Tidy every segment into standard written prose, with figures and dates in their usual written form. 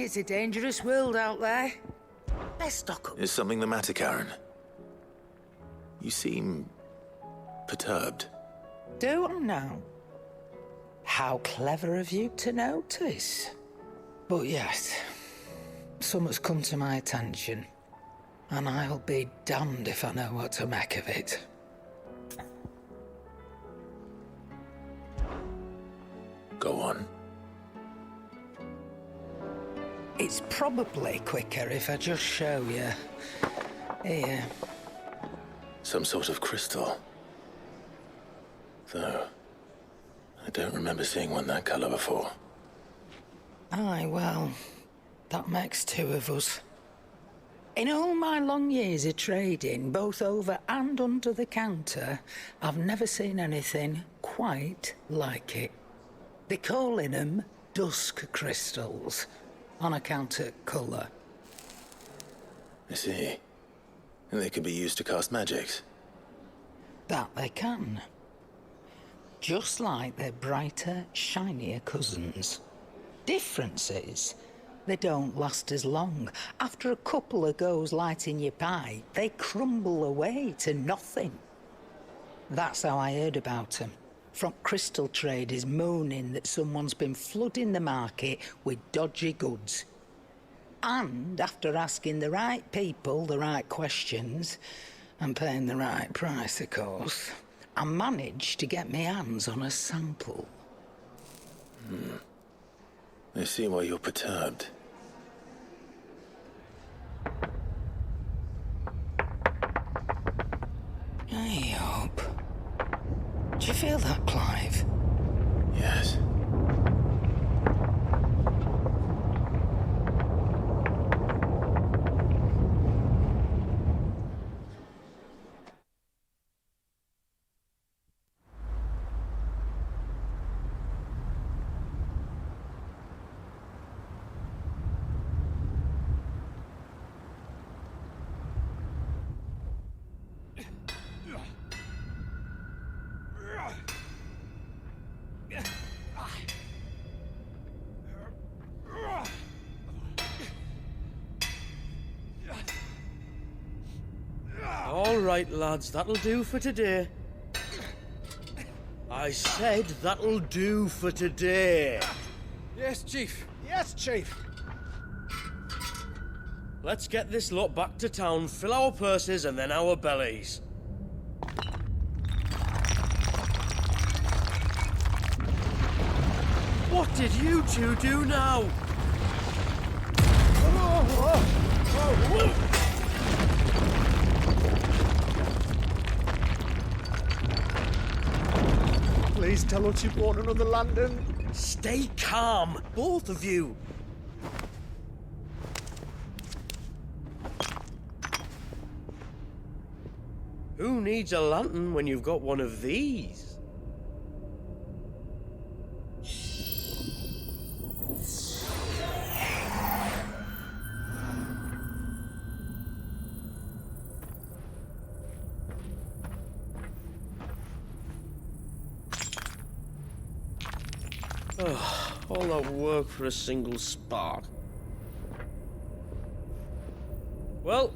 It's a dangerous world out there. Let's stock up. Is something the matter, Karen? You seem perturbed. Do I now? How clever of you to notice. But yes, something's come to my attention, and I'll be damned if I know what to make of it. Go on. It's probably quicker if I just show you. Here. Some sort of crystal. Though, I don't remember seeing one that color before. Aye, well, that makes two of us. In all my long years of trading, both over and under the counter, I've never seen anything quite like it. They're calling them dusk crystals, on account of colour. I see. And they can be used to cast magics. That they can. Just like their brighter, shinier cousins. Difference is, they don't last as long. After a couple of goes lighting your pie, they crumble away to nothing. That's how I heard about them. From crystal traders moaning that someone's been flooding the market with dodgy goods. And after asking the right people the right questions, and paying the right price, of course, I managed to get my hands on a sample. I see why you're perturbed. I hope. Do you feel that, Clive? Yes. All right, lads, that'll do for today. I said that'll do for today. Yes, Chief. Yes, Chief. Let's get this lot back to town, fill our purses and then our bellies. What did you two do now? Please tell us you bought another lantern. Stay calm, both of you. Who needs a lantern when you've got one of these? All that work for a single spark. Well,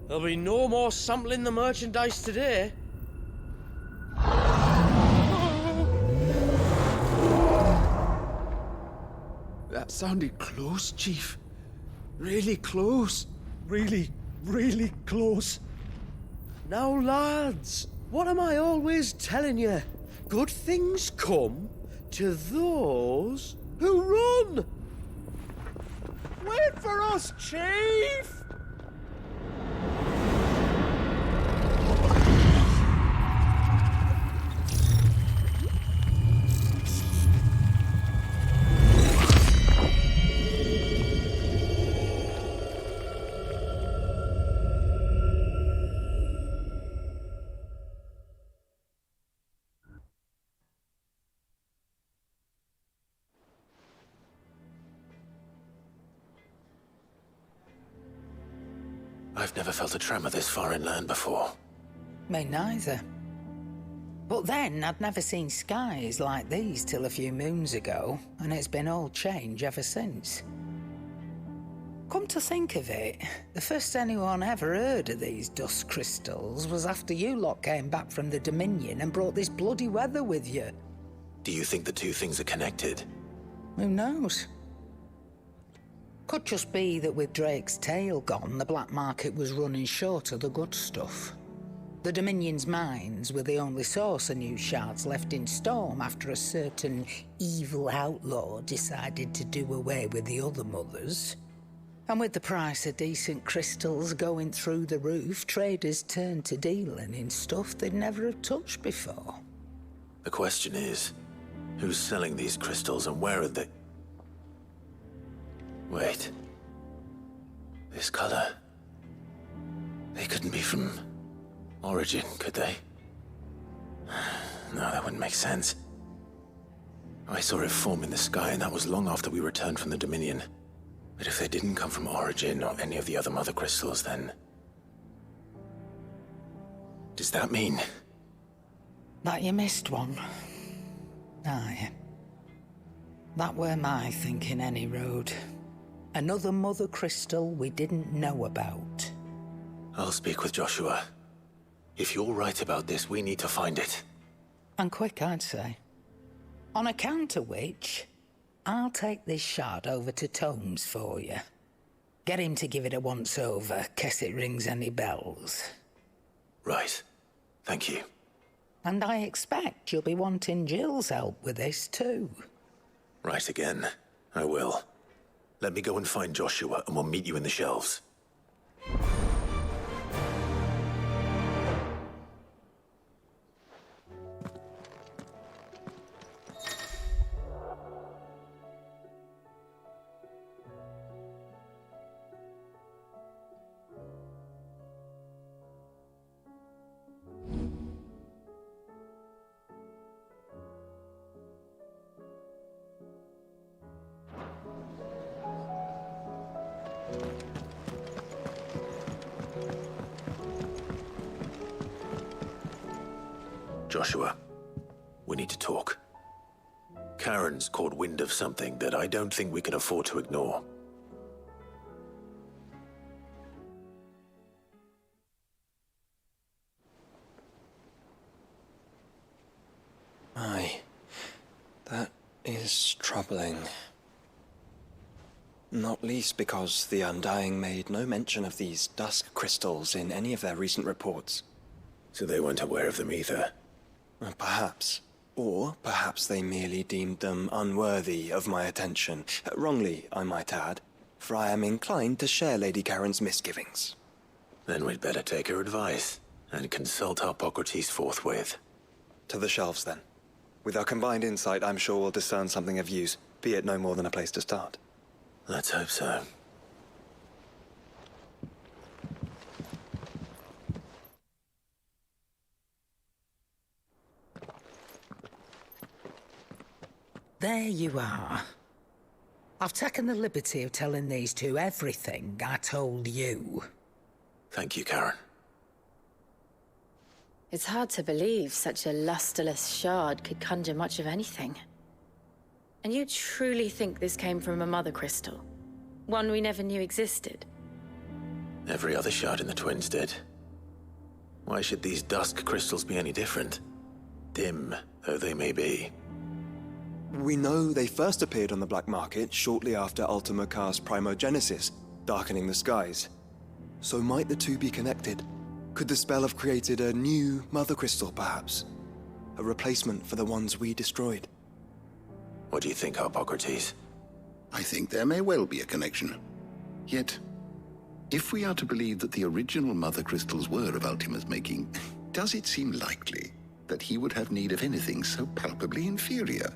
there'll be no more sampling the merchandise today. That sounded close, Chief. Really close. Really, really close. Now, lads, what am I always telling you? Good things come to those who run. Wait for us, Chief! I've never felt a tremor this far inland before. Me neither. But then, I'd never seen skies like these till a few moons ago, and it's been all change ever since. Come to think of it, the first anyone ever heard of these dust crystals was after you lot came back from the Dominion and brought this bloody weather with you. Do you think the two things are connected? Who knows? Could just be that with Drake's tail gone, the black market was running short of the good stuff. The Dominion's mines were the only source of new shards left in Storm after a certain evil outlaw decided to do away with the other mothers. And with the price of decent crystals going through the roof, traders turned to dealing in stuff they'd never have touched before. The question is, who's selling these crystals and where are they? Wait. This color. They couldn't be from Origin, could they? No, that wouldn't make sense. I saw it form in the sky, and that was long after we returned from the Dominion. But if they didn't come from Origin or any of the other mother crystals, then... does that mean... that you missed one? Aye. That were my thinking, any road. Another mother crystal we didn't know about. I'll speak with Joshua. If you're right about this, we need to find it. And quick, I'd say. On account of which, I'll take this shard over to Tomes for you. Get him to give it a once-over, case it rings any bells. Right. Thank you. And I expect you'll be wanting Jill's help with this, too. Right again. I will. Let me go and find Joshua, and we'll meet you in the shelves. Joshua, we need to talk. Karen's caught wind of something that I don't think we can afford to ignore. Aye, that is troubling. Not least because the Undying made no mention of these dusk crystals in any of their recent reports. So they weren't aware of them either. Perhaps. Or perhaps they merely deemed them unworthy of my attention. Wrongly, I might add, for I am inclined to share Lady Karen's misgivings. Then we'd better take her advice and consult Hippocrates forthwith. To the shelves, then. With our combined insight, I'm sure we'll discern something of use, be it no more than a place to start. Let's hope so. There you are. I've taken the liberty of telling these two everything I told you. Thank you, Karen. It's hard to believe such a lusterless shard could conjure much of anything. And you truly think this came from a mother crystal? One we never knew existed? Every other shard in the Twins did. Why should these dusk crystals be any different? Dim though they may be. We know they first appeared on the black market shortly after Ultima cast Primogenesis, darkening the skies. So might the two be connected? Could the spell have created a new mother crystal, perhaps? A replacement for the ones we destroyed? What do you think, Hippocrates? I think there may well be a connection. Yet, if we are to believe that the original mother crystals were of Ultima's making, does it seem likely that he would have need of anything so palpably inferior?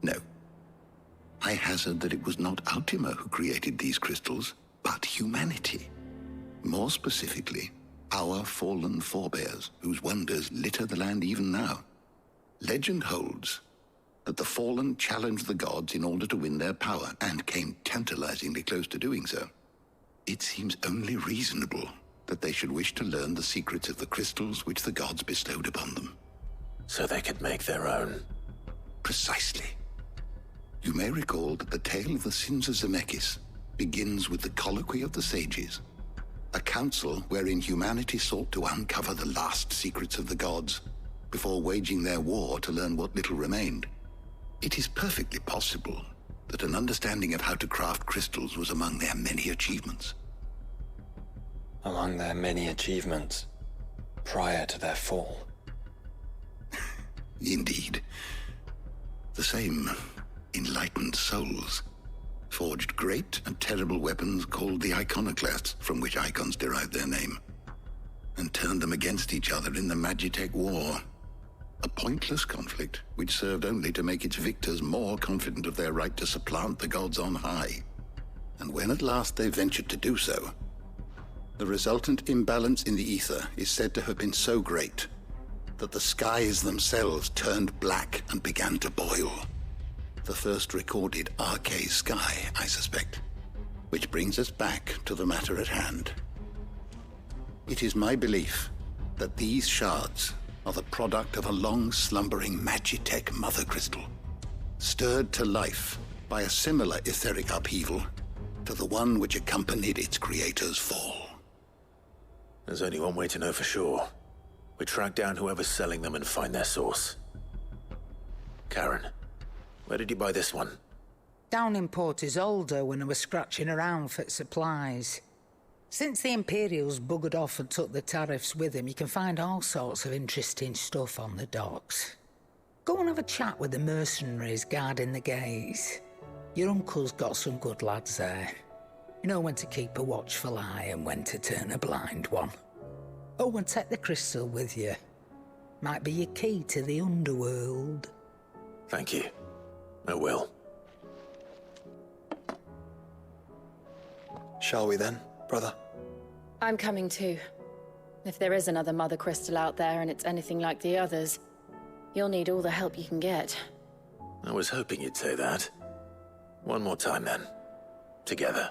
No. I hazard that it was not Ultima who created these crystals, but humanity. More specifically, our fallen forebears, whose wonders litter the land even now. Legend holds that the fallen challenged the gods in order to win their power, and came tantalizingly close to doing so. It seems only reasonable that they should wish to learn the secrets of the crystals which the gods bestowed upon them. So they could make their own. Precisely. You may recall that the tale of the sins of Zemeckis begins with the Colloquy of the Sages, a council wherein humanity sought to uncover the last secrets of the gods before waging their war to learn what little remained. It is perfectly possible that an understanding of how to craft crystals was among their many achievements. Among their many achievements, prior to their fall. Indeed. The same enlightened souls forged great and terrible weapons called the iconoclasts, from which icons derived their name, and turned them against each other in the Magitech War. A pointless conflict which served only to make its victors more confident of their right to supplant the gods on high. And when at last they ventured to do so, the resultant imbalance in the ether is said to have been so great that the skies themselves turned black and began to boil. The first recorded Arcane sky, I suspect. Which brings us back to the matter at hand. It is my belief that these shards are the product of a long-slumbering Magitech mother crystal, stirred to life by a similar etheric upheaval to the one which accompanied its creator's fall. There's only one way to know for sure. We track down whoever's selling them and find their source. Karen, where did you buy this one? Down in Port Isolde when I was scratching around for supplies. Since the Imperials buggered off and took the tariffs with them, you can find all sorts of interesting stuff on the docks. Go and have a chat with the mercenaries guarding the gates. Your uncle's got some good lads there. You know when to keep a watchful eye and when to turn a blind one. Oh, and take the crystal with you. Might be your key to the underworld. Thank you. I will. Shall we then, brother? I'm coming too. If there is another mother crystal out there and it's anything like the others, you'll need all the help you can get. I was hoping you'd say that. One more time then. Together.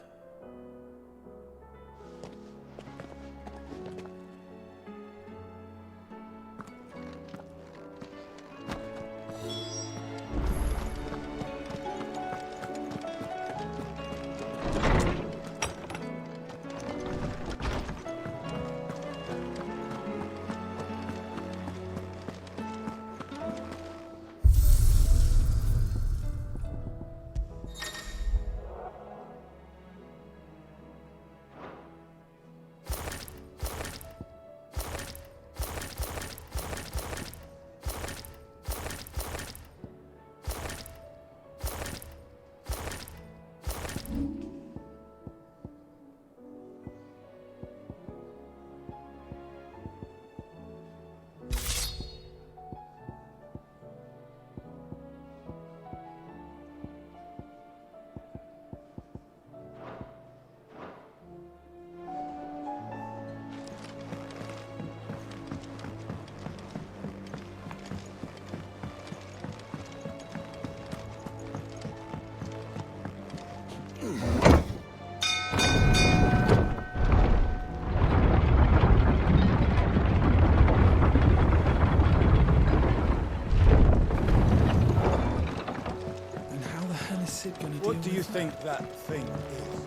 What do you think that thing is?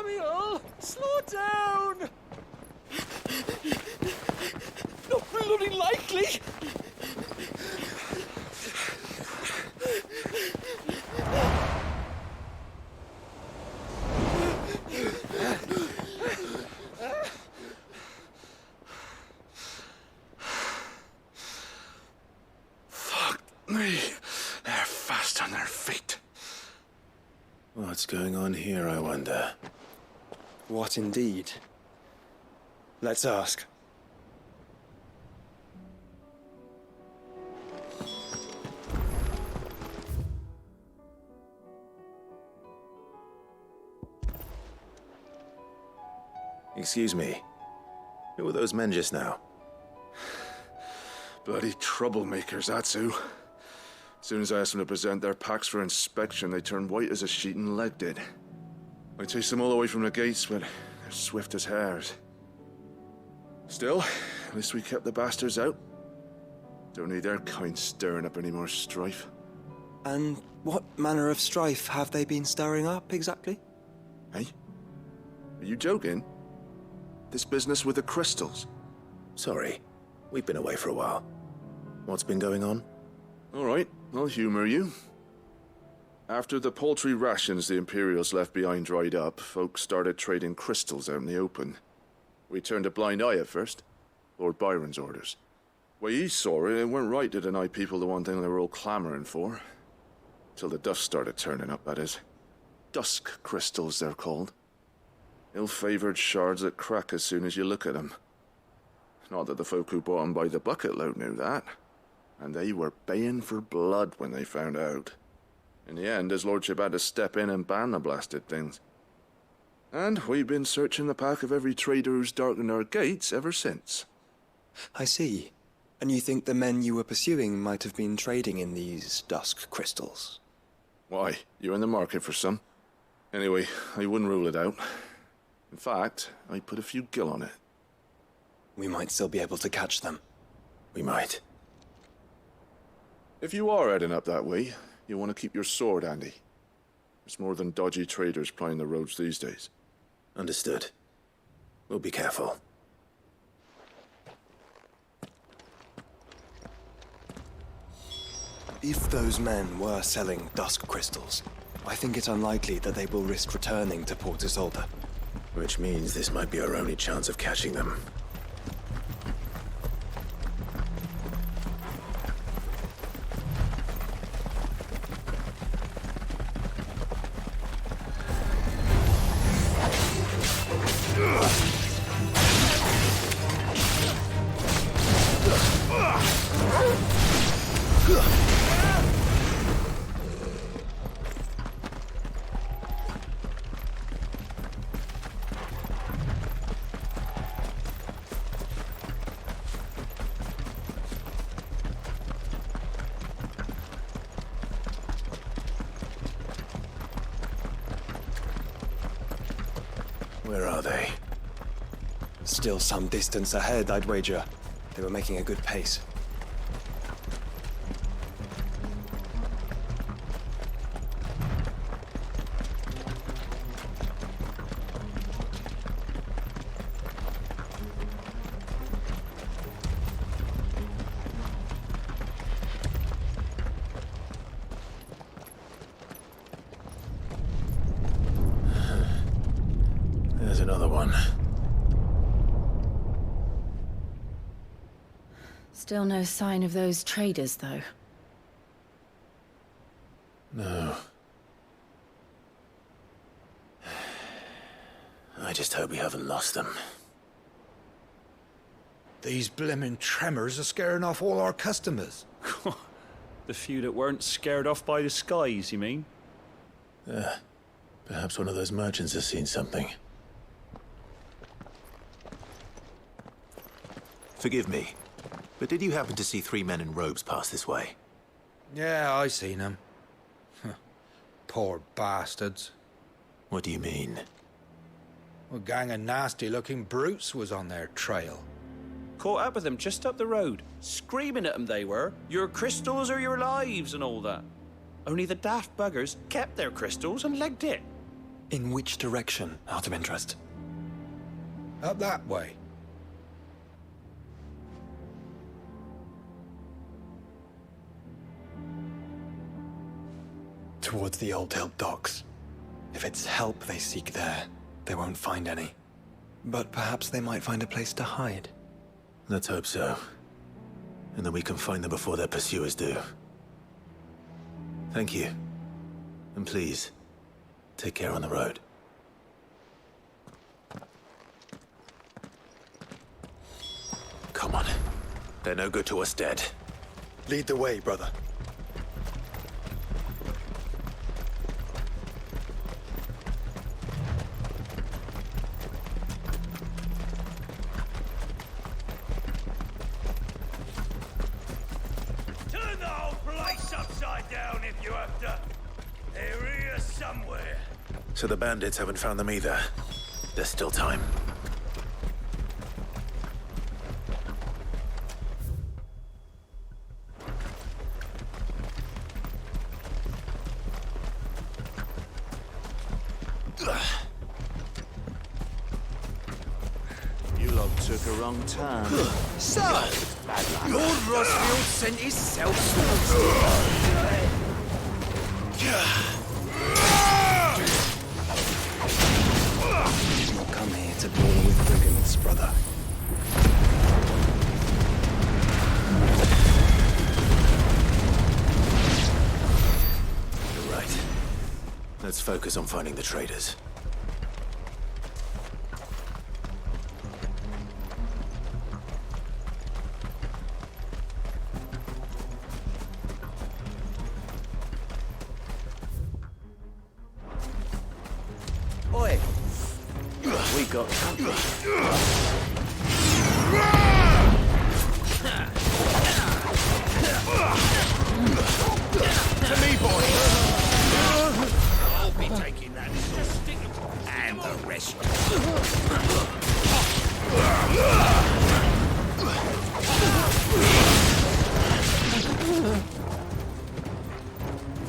Samuel, slow down! Not bloody likely! Fuck me. They're fast on their feet. What's going on here, I wonder? What indeed? Let's ask. Excuse me. Who were those men just now? Bloody troublemakers, that's who. As soon as I asked them to present their packs for inspection, they turned white as a sheet and legged it. I chased them all the way from the gates, but they're swift as hares. Still, at least we kept the bastards out. Don't need their kind stirring up any more strife. And what manner of strife have they been stirring up, exactly? Hey? Are you joking? This business with the crystals? Sorry, we've been away for a while. What's been going on? All right, I'll humor you. After the paltry rations the Imperials left behind dried up, folks started trading crystals out in the open. We turned a blind eye at first. Lord Byron's orders. Way he saw it, it weren't right to deny people the one thing they were all clamoring for. Till the dust started turning up, that is. Dusk crystals, they're called. Ill-favored shards that crack as soon as you look at them. Not that the folk who bought them by the bucket load knew that. And they were baying for blood when they found out. In the end, his lordship had to step in and ban the blasted things. And we've been searching the pack of every trader who's darkened our gates ever since. I see. And you think the men you were pursuing might have been trading in these dusk crystals? Why? You're in the market for some. Anyway, I wouldn't rule it out. In fact, I'd put a few gil on it. We might still be able to catch them. We might. If you are heading up that way, you want to keep your sword handy. There's more than dodgy traders plying the roads these days. Understood. We'll be careful. If those men were selling dusk crystals, I think it unlikely that they will risk returning to Port Isolde. Which means this might be our only chance of catching them. Where are they? Still some distance ahead, I'd wager. They were making a good pace. There's another one. Still no sign of those traders, though. No. I just hope we haven't lost them. These blimmin' tremors are scaring off all our customers. The few that weren't scared off by the skies, you mean? Perhaps one of those merchants has seen something. Forgive me, but did you happen to see 3 men in robes pass this way? Yeah, I seen them. Poor bastards. What do you mean? A gang of nasty-looking brutes was on their trail. Caught up with them just up the road, screaming at them they were. Your crystals or your lives and all that. Only the daft buggers kept their crystals and legged it. In which direction, out of interest? Up that way. Towards the Old Hill docks. If it's help they seek there, they won't find any. But perhaps they might find a place to hide. Let's hope so. And that we can find them before their pursuers do. Thank you. And please, take care on the road. Come on. They're no good to us dead. Lead the way, brother. So the bandits haven't found them either. There's still time. You lot took a wrong turn. So, Lord Rosfield sent his self-swords. Did not come here to brawl with brigands, brother. You're right. Let's focus on finding the traitors. Oi! We got company. To me, boy! I'll be taking that. Just stick and the rest.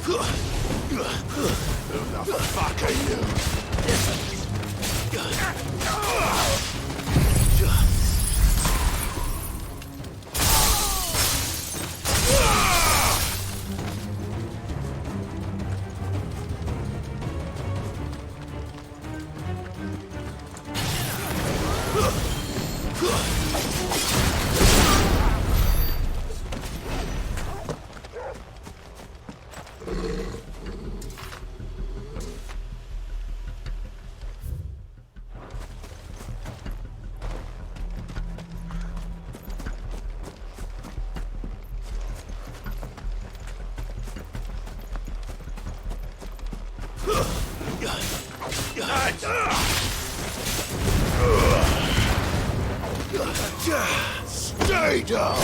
Who the fuck are you? Stay down!